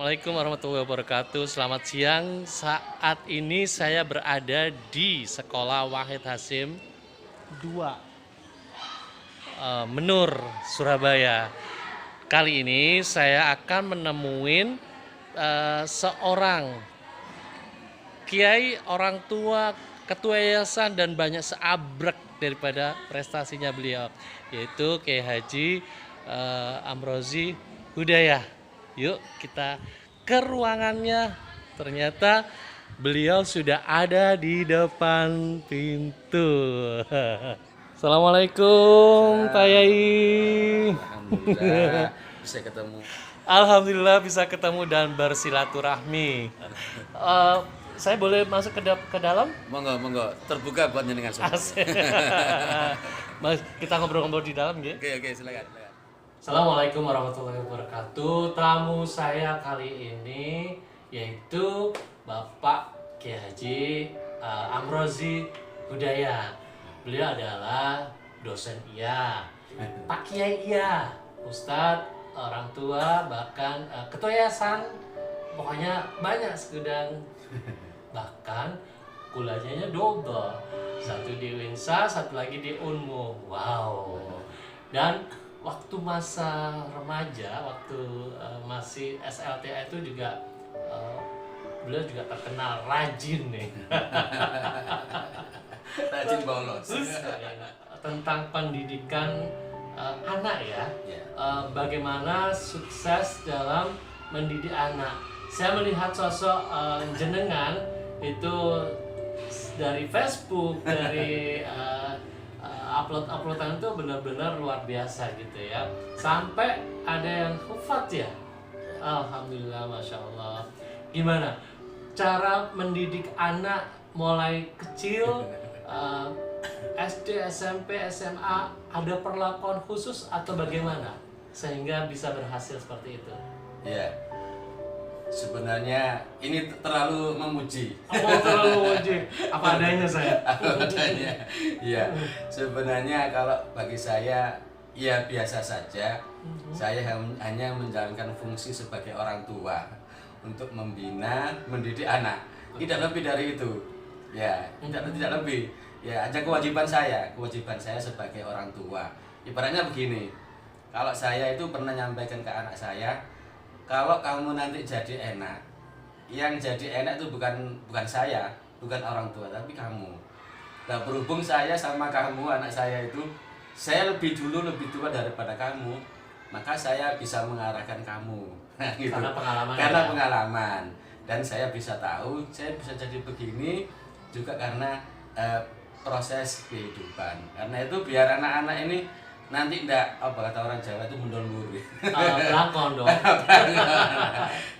Assalamualaikum warahmatullahi wabarakatuh. Selamat siang. Saat ini saya berada di Sekolah Wahid Hasim 2 Menur, Surabaya. Kali ini saya akan menemuin seorang kiai, orang tua, ketua yayasan dan banyak seabrek daripada prestasinya beliau, yaitu Kiai Haji Amrozi Hudayah. Yuk kita ke ruangannya. Ternyata beliau sudah ada di depan pintu. Assalamualaikum Pak Yai. Alhamdulillah bisa ketemu. Alhamdulillah bisa ketemu dan bersilaturahmi. Saya boleh masuk ke dalam? Monggo, terbuka buat jenengan semua. Asik. Mas, kita ngobrol-ngobrol di dalam ya. Oke, silakan. Assalamualaikum warahmatullahi wabarakatuh. Tamu saya kali ini yaitu Bapak Kiai Haji Amrozi Hudayah. Beliau adalah dosen iya, Pak Kiai iya, Ustadz, orang tua, bahkan ketua yayasan. Pokoknya banyak segudang. Bahkan kuliahnya double. Satu di Winsa, satu lagi di Unmu. Wow. Dan waktu masa remaja, waktu masih SLTA itu juga beliau juga terkenal rajin nih. Rajin bolos. Tentang pendidikan anak ya. Bagaimana sukses dalam mendidik anak. Saya melihat sosok jenengan itu dari Facebook, dari uploadan itu benar-benar luar biasa gitu ya. Sampai ada yang hufat ya. Alhamdulillah, masya Allah. Gimana cara mendidik anak mulai kecil, SD, SMP, SMA, ada perlakuan khusus atau bagaimana sehingga bisa berhasil seperti itu? Ya, sebenarnya ini terlalu memuji. Terlalu memuji. Apa adanya saya. Apa adanya. Ya, sebenarnya kalau bagi saya ya biasa saja. Saya hanya menjalankan fungsi sebagai orang tua untuk membina, mendidik anak. Tidak lebih dari itu. Ya, tidak lebih. Ya, hanya kewajiban saya sebagai orang tua. Ibaratnya begini. Kalau saya itu pernah nyampaikan ke anak saya, kalau kamu nanti jadi enak, yang jadi enak itu bukan saya, bukan orang tua, tapi kamu. Nah, berhubung saya sama kamu, anak saya itu, saya lebih tua daripada kamu, maka saya bisa mengarahkan kamu. Gitu. Karena pengalaman. Dan saya bisa tahu, saya bisa jadi begini juga karena proses kehidupan. Karena itu biar anak-anak ini nanti apa kata orang Jawa itu mundur muri. Lakon dong.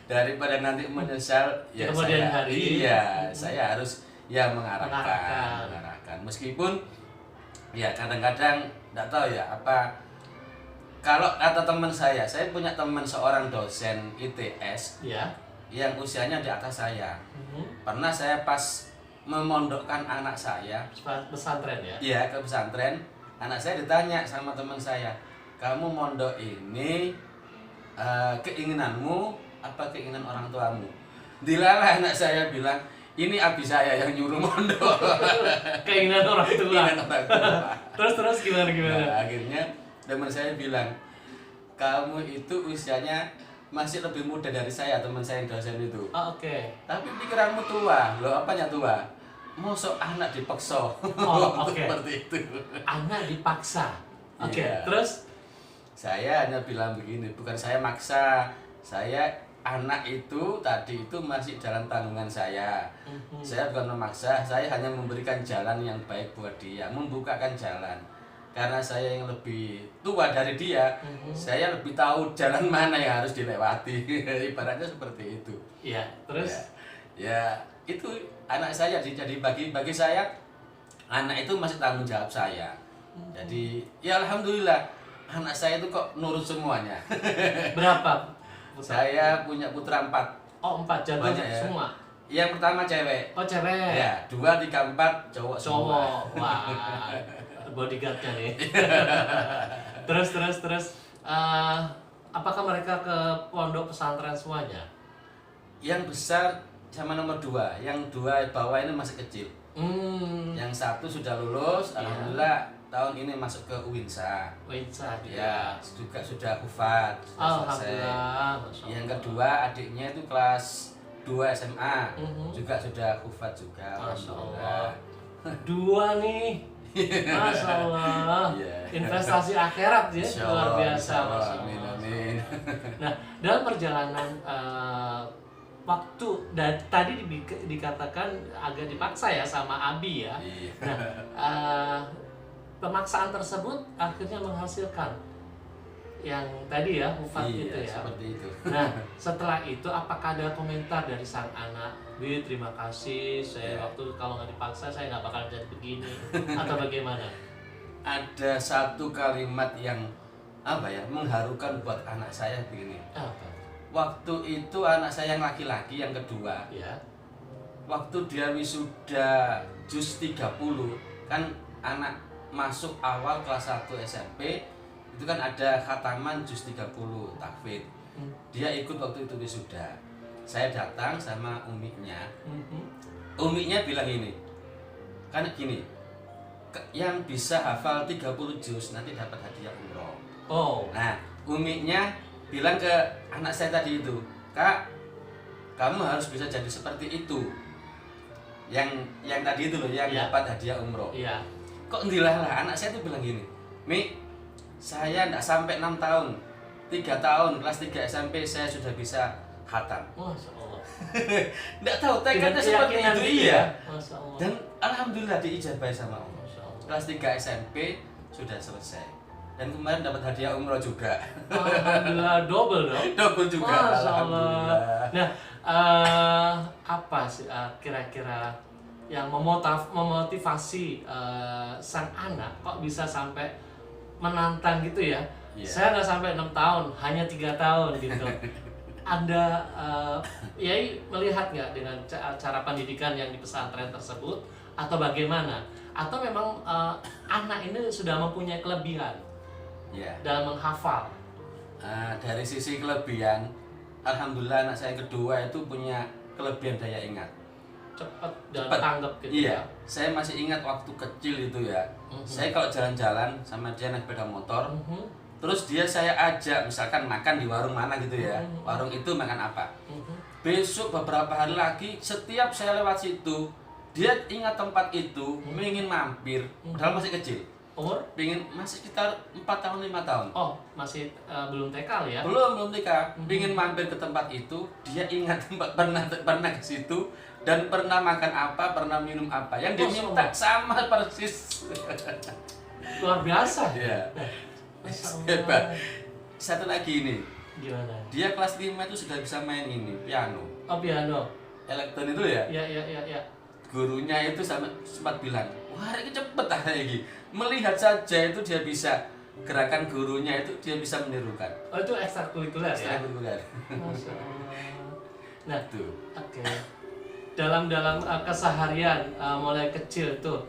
Daripada nanti menyesal ya kemudian saya, hari. Iya, saya harus ya mengarahkan. Meskipun ya kadang-kadang enggak tahu ya apa, kalau kata teman saya punya teman seorang dosen ITS ya, yang usianya di atas saya. Pernah saya pas memondokkan anak saya pesantren ya? Iya, ke pesantren. Anak saya ditanya sama teman saya, kamu mondok ini keinginanmu apa keinginan orang tuamu? Dilalah anak saya bilang, ini abi saya yang nyuruh mondok. Keinginan orang tua. Keinginan orang tua. Terus gimana? Nah, akhirnya teman saya bilang, kamu itu usianya masih lebih muda dari saya, teman saya yang dosen itu. Oke. Tapi pikiranmu tua. Loh, apanya tua? Mosok anak dipaksa. Seperti itu. Anak dipaksa. Oke. Iya. Terus saya hanya bilang begini, bukan saya maksa. Anak itu tadi itu masih dalam tanggungan saya. Saya bukan memaksa, saya hanya memberikan jalan yang baik buat dia, membukakan jalan. Karena saya yang lebih tua dari dia, saya lebih tahu jalan mana yang harus dilewati. Ibaratnya seperti itu. Iya, terus ya itu anak saya. Jadi bagi saya anak itu masih tanggung jawab saya. Jadi ya alhamdulillah anak saya itu kok nurut semuanya. berapa? Saya punya putra 4. Oh, 4 jago Banyak ya. semua. Yang pertama cewek. Oh, cewek. Ya, 2, 3, 4 cowok semua. Wah. Bodyguardnya nih. Terus apakah mereka ke pondok pesantren semuanya? yang besar sama nomor 2, yang 2 bawah ini masih kecil. Yang 1 sudah lulus, alhamdulillah tahun ini masuk ke UINSA. Winsa Ya, juga sudah hufat, sudah selesai. Alhamdulillah, Masya Allah. Yang kedua adiknya itu kelas 2 SMA, juga sudah hufat juga. Masya Alhamdulillah. Allah. 2 nih. Masya Allah. Iya. Investasi akhirat ya, Insya luar Allah, biasa. insya Allah. Masya Allah. Amin, amin. Nah, dalam perjalanan waktu dan tadi dikatakan agak dipaksa ya sama Abi ya. Iya. Nah, pemaksaan tersebut akhirnya menghasilkan yang tadi ya hufat Iya, itu ya. seperti itu. Nah, setelah itu apakah ada komentar dari sang anak, Bi, terima kasih, saya Ya. waktu kalau nggak dipaksa saya nggak bakal jadi begini, atau bagaimana? Ada satu kalimat yang apa ya, mengharukan buat anak saya begini. Apa? Waktu itu anak saya yang laki-laki yang kedua, Ya. waktu dia wisuda juz 30, kan anak masuk awal kelas 1 SMP itu kan ada khataman juz 30 tahfidz. Dia ikut waktu itu wisuda. Saya datang sama umiknya. Umiknya bilang gini, kan gini, yang bisa hafal 30 juz nanti dapat hadiah umroh. Oh. Nah, umiknya bilang ke anak saya tadi itu, Kak, kamu harus bisa jadi seperti itu. Yang tadi itu loh, yang Iya. dapat hadiah umroh. Iya. Kok ndilah lah, anak saya tuh bilang gini, Mi, saya nggak sampai 6 tahun, 3 tahun, kelas 3 SMP saya sudah bisa khatam. Masya Allah. Nggak tahu, tekadnya Dengan seperti keyakinan itu, dia. iya. Masya Allah. Dan alhamdulillah diijabahi sama Allah. Masya Allah. Kelas 3 SMP sudah selesai. Dan kemarin dapat hadiah umroh juga. Alhamdulillah double dong. Double juga. Masya Allah. Alhamdulillah. Nah, apa sih kira-kira yang memotivasi sang anak kok bisa sampai menantang gitu ya? Iya. Saya nggak sampai 6 tahun, hanya 3 tahun gitu. Anda Yai melihat nggak dengan cara pendidikan yang di pesantren tersebut atau bagaimana? Atau memang anak ini sudah mempunyai kelebihan Ya. dalam menghafal? Dari sisi kelebihan, alhamdulillah anak saya yang kedua itu punya kelebihan daya ingat. Cepat dan Cepat. tanggap gitu Iya, ya. saya masih ingat waktu kecil itu ya. Saya kalau jalan-jalan sama dia naik sepeda motor, terus dia saya ajak misalkan makan di warung mana gitu ya. Warung itu makan apa? Besok beberapa hari lagi setiap saya lewat situ, dia ingat tempat itu, ingin mampir, padahal masih kecil. Umur? Masih sekitar 4 tahun 5 tahun. Oh, masih belum TK ya? Belum nikah, ingin mampir ke tempat itu, dia ingat tempat pernah ke situ dan pernah makan apa, pernah minum apa, yang diminta sama persis. Luar biasa. Ya, Masya Allah. hebat. Satu lagi ini, Gimana? dia kelas 5 itu sudah bisa main ini, piano. Oh, piano. Elektron itu ya, Ya. gurunya itu sempat bilang, wah ini cepet ah ini. Melihat saja itu dia bisa, gerakan gurunya itu dia bisa menirukan. Oh, itu ekstrakurikuler ya? Ekstrakurikuler. Masya Allah. Nah, Tuh. oke. Dalam keseharian mulai kecil tuh,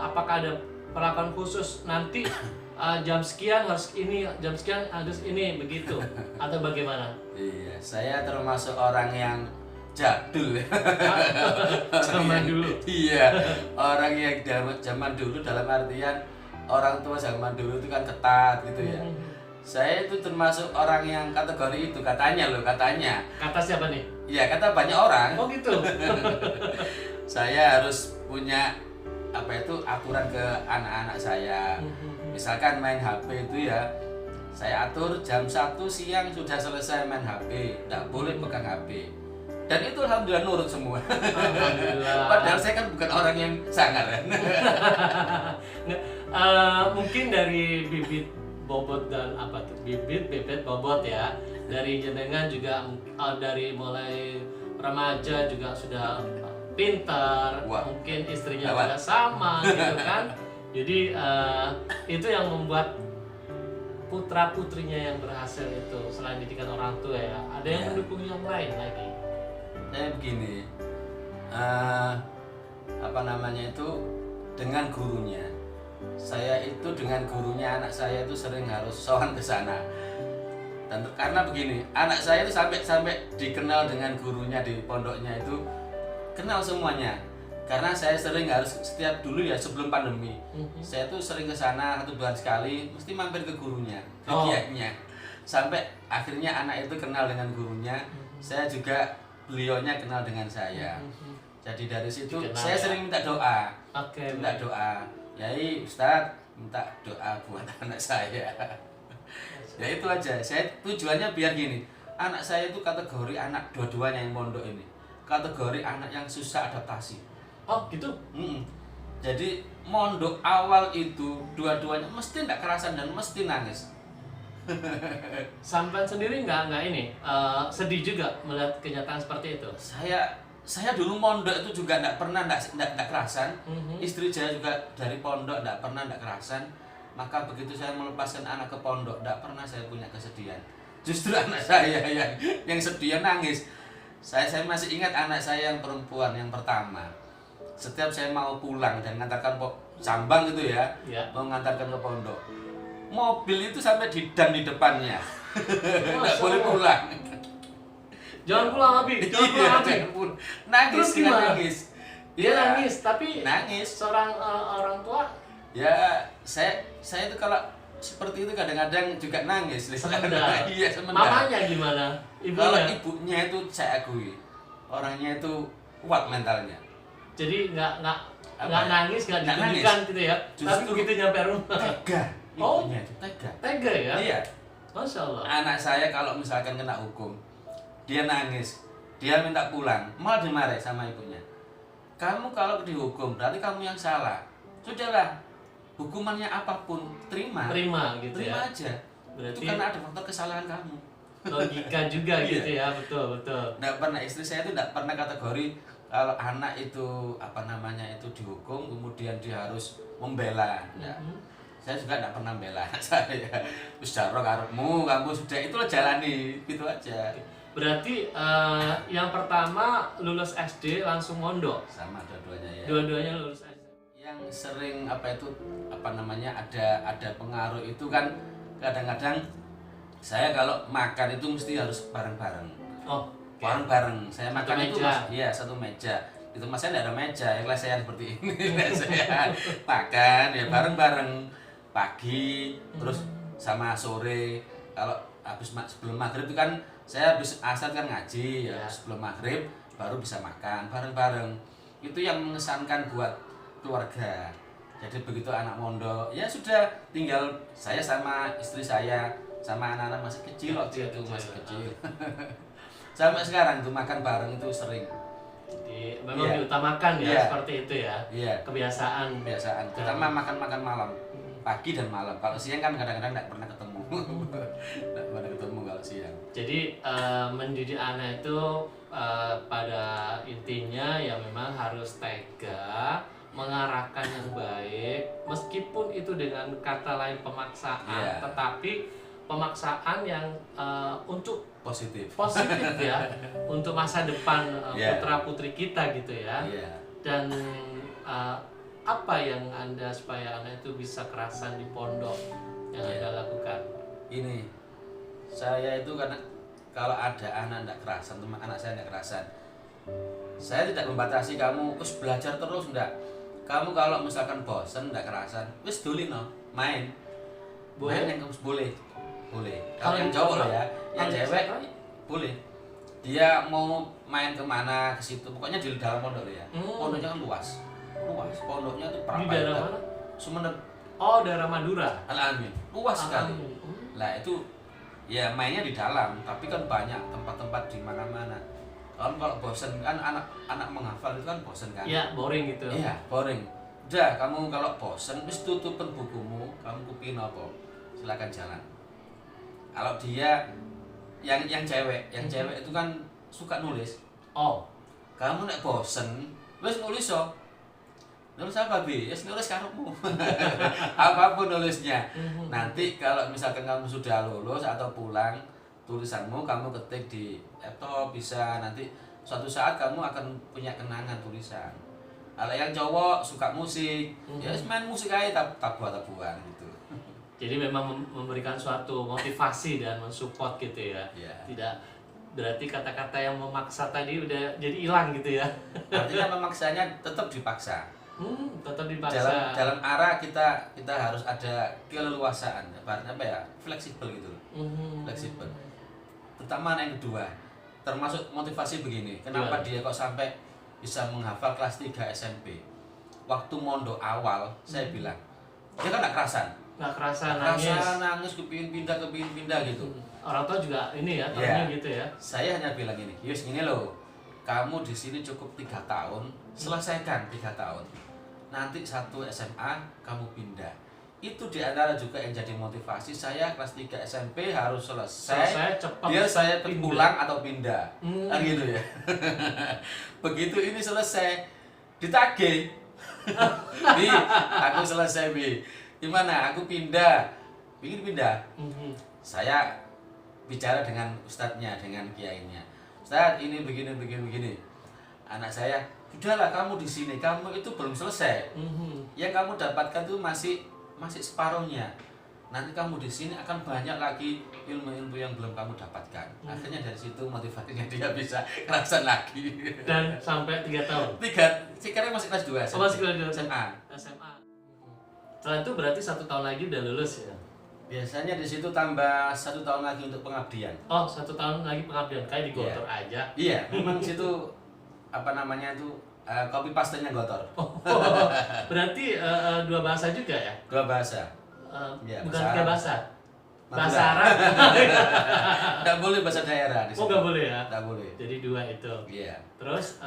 apakah ada perlakuan khusus nanti jam sekian harus ini, jam sekian harus ini, begitu? Atau bagaimana? Iya, saya termasuk orang yang jadul ya. Zaman dulu. Iya, orang yang zaman dulu dalam artian orang tua zaman dulu itu kan ketat gitu ya. Saya itu termasuk orang yang kategori itu katanya. Kata siapa nih? Iya, kata banyak orang. Oh gitu. Saya harus punya aturan ke anak-anak saya. Misalkan main HP itu ya, saya atur jam 1 siang sudah selesai main HP, tidak boleh pegang HP. Dan itu alhamdulillah nurut semua. Alhamdulillah. Padahal saya kan bukan orang yang sangar kan. Mungkin dari bibit bobot dan bibit bobot ya, dari jenengan juga dari mulai remaja juga sudah pintar. Wah. Mungkin istrinya Lewat. juga sama gitu kan. Jadi itu yang membuat putra putrinya yang berhasil itu selain didikan orang tua ya, ada yang Ya. mendukung yang lain lagi. Saya begini, dengan gurunya. Saya itu dengan gurunya anak saya itu sering harus sowan ke sana. Dan karena begini, anak saya itu sampai dikenal dengan gurunya di pondoknya itu kenal semuanya. Karena saya sering harus setiap dulu ya sebelum pandemi, saya tuh sering ke sana 1 bulan sekali, mesti mampir ke gurunya, ke kiainya. Sampai akhirnya anak itu kenal dengan gurunya, saya juga beliaunya kenal dengan saya. Jadi dari situ saya sering minta doa, minta doa. Yai Ustadz minta doa buat anak saya. Ya itu aja. Saya tujuannya biar gini, anak saya itu kategori anak dua-duanya yang mondok ini, kategori anak yang susah adaptasi. Oh gitu. Jadi mondok awal itu dua-duanya mesti tidak kerasan dan mesti nangis. Sampai sendiri nggak ini sedih juga melihat kenyataan seperti itu. Saya dulu mondok itu juga tidak pernah tidak kerasan. Istri saya juga dari pondok tidak pernah tidak kerasan. Maka begitu saya melepaskan anak ke pondok, tidak pernah saya punya kesedihan. Justru anak saya yang sedih, nangis. Saya masih ingat anak saya yang perempuan yang pertama. Setiap saya mau pulang dan mengantarkan Sambang gitu ya, mau mengantarkan ke pondok, mobil itu sampai di depannya, nggak boleh pulang. Jangan pulang Abi, jangan pulang Abi. Nangis, Terus gimana? nangis. Dia nangis, tapi nangis. Seorang orang tua. Ya, saya itu kalau seperti itu kadang-kadang juga nangis. Semendal. Iya, semendal. Mamanya gimana? Ibunya? Kalau ibunya itu saya akui, orangnya itu kuat mentalnya. Jadi nggak nangis, nggak ditunjukkan gitu ya. Justru tapi begitu nyampe rumah. Tega. Ibunya itu tega. Tega ya? Iya. Masya Allah. Anak saya kalau misalkan kena hukum, dia nangis, dia minta pulang, malah dimarahi sama ibunya. Kamu kalau dihukum berarti kamu yang salah. Sudahlah, hukumannya apapun terima gitu terima ya. aja. Berarti itu karena ada faktor kesalahan kamu. Logika juga gitu ya, betul. Nggak pernah, istri saya itu nggak pernah kategori kalau anak itu itu dihukum kemudian dia harus membela. Nggak. Saya juga nggak pernah membela anak saya. Terus jarang karepmu, kamu sudah itulah jalani, gitu aja. Berarti yang pertama lulus SD langsung mondok. Sama dua-duanya ya. Dua-duanya lulus SD. Yang sering ada pengaruh itu kan kadang-kadang saya kalau makan itu mesti harus bareng-bareng. Oh, bareng-bareng. Saya satu makan itu meja. iya, satu meja. Itu mas saya tidak ada meja, yang saya seperti ini. Saya makan ya bareng-bareng pagi, terus sama sore. Kalau sebelum maghrib itu kan saya habis asar kan ngaji ya. Sebelum maghrib baru bisa makan bareng-bareng. Itu yang mengesankan buat keluarga. Jadi begitu anak mondok ya sudah tinggal saya sama istri saya sama anak-anak masih kecil waktu itu masih kecil. Sampai sekarang tuh makan bareng itu sering. Jadi memang diutamakan ya seperti itu ya. Iya. Kebiasaan. Terutama makan malam pagi dan malam. Kalau siang kan kadang-kadang nggak pernah ketemu. Nggak pernah ketemu kalau siang. Jadi mendidik anak itu pada intinya ya memang harus tega, mengarahkan yang baik, meskipun itu dengan kata lain pemaksaan, tetapi pemaksaan yang untuk positif ya, untuk masa depan putra putri kita gitu ya. Dan apa yang Anda supaya anak itu bisa kerasan di pondok yang Anda lakukan? Ini saya itu karena kalau ada anak tidak kerasan, teman anak saya tidak kerasan, saya tidak membatasi kamu terus belajar terus, enggak. Kamu kalau misalkan bosen tidak kerasan, wis dolino main yang kamu boleh. Kalau yang cowok loh ya, yang cewek boleh. Dia mau main kemana ke situ, pokoknya di dalam pondok ya. Pondoknya kan luas. Pondoknya itu di daerah mana? Sumeneb. Oh, daerah Madura. Al-Amin. Luas sekali. Lah itu ya mainnya di dalam, tapi kan banyak tempat-tempat di mana-mana. Kalau bosen kan anak menghafal itu kan bosen kan? Iya, boring gitu. Iya, boring. Udah, kamu kalau bosen wis tutupin bukumu, kamu kupin apa? Silakan jalan. Kalau dia yang cewek itu kan suka nulis. Oh, kamu nek bosen, wis nulis so. Nulis apa Bi? Ya nulis karepmu. Apapun nulisnya. Nanti kalau misalkan kamu sudah lulus atau pulang, tulisanmu kamu ketik di laptop bisa, nanti suatu saat kamu akan punya kenangan tulisan. Kalau yang cowok suka musik, ya main musik aja tabuhan gitu. Jadi memang memberikan suatu motivasi dan mensupport gitu ya. Ya. Tidak berarti kata-kata yang memaksa tadi udah jadi hilang gitu ya. Artinya memaksanya tetap dipaksa. Tetap dipaksa. Dalam arah kita harus ada keleluasaan, artinya apa ya, fleksibel gitu loh. Fleksibel. Terutama yang kedua, termasuk motivasi begini. Kenapa dia kok sampai bisa menghafal kelas 3 SMP? Waktu mondok awal saya bilang, dia kan nggak kerasan. Nggak kerasa Nangis kepingin pindah gitu. Orang tua juga ini ya, tahunya gitu ya. Saya hanya bilang ini, Yus ini loh, kamu di sini cukup 3 tahun, selesaikan 3 tahun. Nanti 1 SMA kamu pindah. Itu diantara juga yang jadi motivasi saya kelas 3 SMP harus selesai cepat. Biar saya pulang atau pindah. Kan gitu ya. Begitu ini selesai, ditagih. Bi, aku selesai Bi. Gimana? Aku pindah. Ingin pindah. Saya bicara dengan ustadznya, dengan kiainya. Ustadz, ini begini. Anak saya, sudahlah kamu di sini, kamu itu belum selesai. Yang kamu dapatkan itu masih separuhnya. Nanti kamu di sini akan banyak lagi ilmu-ilmu yang belum kamu dapatkan. Akhirnya dari situ motivasinya dia bisa kerasan lagi. Dan sampai 3 tahun. Sekarang masih kelas 2 SMA. Masih kelas 2 SMA. Setelah itu berarti 1 tahun lagi udah lulus ya? Biasanya di situ tambah 1 tahun lagi untuk pengabdian. Oh, 1 tahun lagi pengabdian, kayak di Gotor aja. Iya, memang situ apa namanya itu copy paste-nya Gotor. Berarti 2 bahasa juga ya? 2 bahasa. Ya, bukan 3 bahasa. Bahasa Arab. Nggak boleh bahasa daerah di situ. Oh, nggak boleh ya? Nggak boleh. Jadi 2 itu. Iya. Terus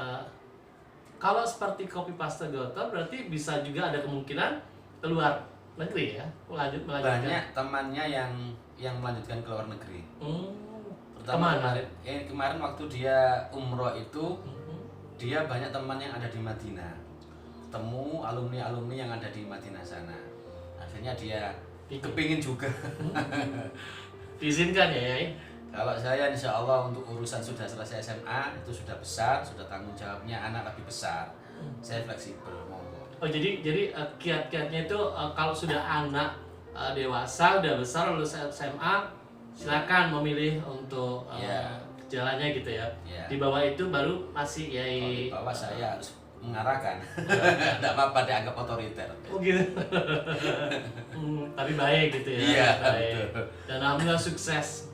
kalau seperti copy paste Gotor berarti bisa juga ada kemungkinan keluar negeri ya, melanjutkan. Banyak temannya yang melanjutkan ke luar negeri. Pertama kemarin waktu dia umroh itu, dia banyak teman yang ada di Madinah, ketemu alumni yang ada di Madinah sana. Akhirnya dia kepingin juga. Diizinkan ya, Yai? Kalau saya insya Allah untuk urusan sudah selesai SMA, itu sudah besar, sudah tanggung jawabnya anak lebih besar. Saya fleksibel, monggo. Oh jadi kiat-kiatnya itu kalau sudah anak dewasa, udah besar, lulus SMA, silakan memilih untuk jalannya gitu ya. Di bawah itu baru masih Di bawah saya harus mengarahkan. Tidak apa-apa dianggap otoriter. Oh gitu. Tapi baik gitu ya. Iya, baik. Dan alhamdulillah sukses.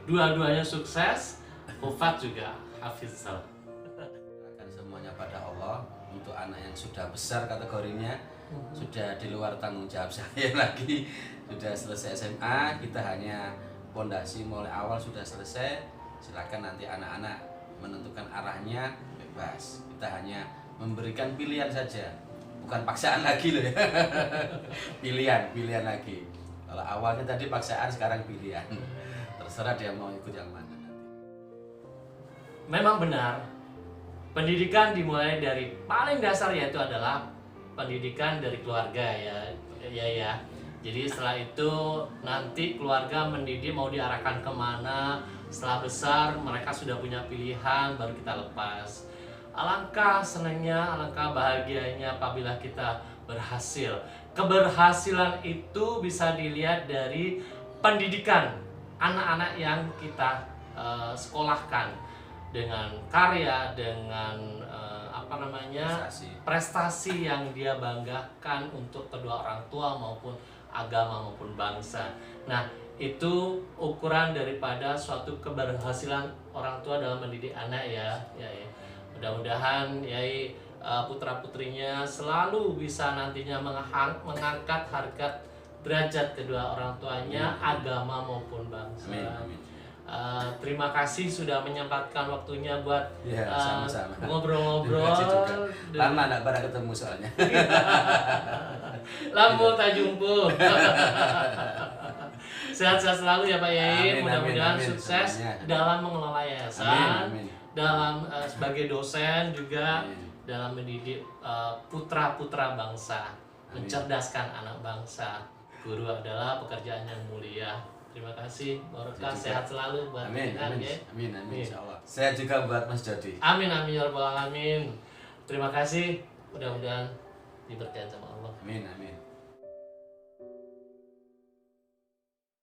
Dua-duanya sukses. Hufat juga hafiz. Akan semuanya pada Allah. Untuk anak yang sudah besar kategorinya, sudah di luar tanggung jawab saya lagi, sudah selesai SMA, kita hanya pondasi mulai awal sudah selesai. Silakan nanti anak-anak menentukan arahnya, bebas. Kita hanya memberikan pilihan saja, bukan paksaan lagi loh ya. pilihan lagi. Kalau awalnya tadi paksaan, sekarang pilihan. Terserah dia mau ikut yang mana nanti. Memang benar. Pendidikan dimulai dari paling dasar, yaitu adalah pendidikan dari keluarga ya. Jadi setelah itu nanti keluarga mendidik mau diarahkan kemana. Setelah besar mereka sudah punya pilihan, baru kita lepas. Alangkah senangnya, alangkah bahagianya apabila kita berhasil. Keberhasilan itu bisa dilihat dari pendidikan anak-anak yang kita sekolahkan. Dengan karya, dengan prestasi yang dia banggakan untuk kedua orang tua maupun agama maupun bangsa. Nah, itu ukuran daripada suatu keberhasilan orang tua dalam mendidik anak ya. Mudah-mudahan Yai putra-putrinya selalu bisa nantinya mengangkat harkat derajat kedua orang tuanya, agama maupun bangsa. Amin. Terima kasih sudah menyempatkan waktunya buat sama-sama. ngobrol-ngobrol. Lama nggak pernah ketemu soalnya. Lama tak jumpa. Sehat-sehat selalu ya Pak Yai. Mudah-mudahan sukses dalam mengelola yayasan, dalam sebagai dosen juga, dalam mendidik putra-putra bangsa, mencerdaskan anak bangsa. Guru adalah pekerjaan yang mulia. Terima kasih, barokah, sehat selalu buat amin, ya. Amin, insyaallah. Sehat juga buat Mas Jody. Amin, ya rabbal alamin. Terima kasih, mudah-mudahan diberkahi sama Allah. Amin.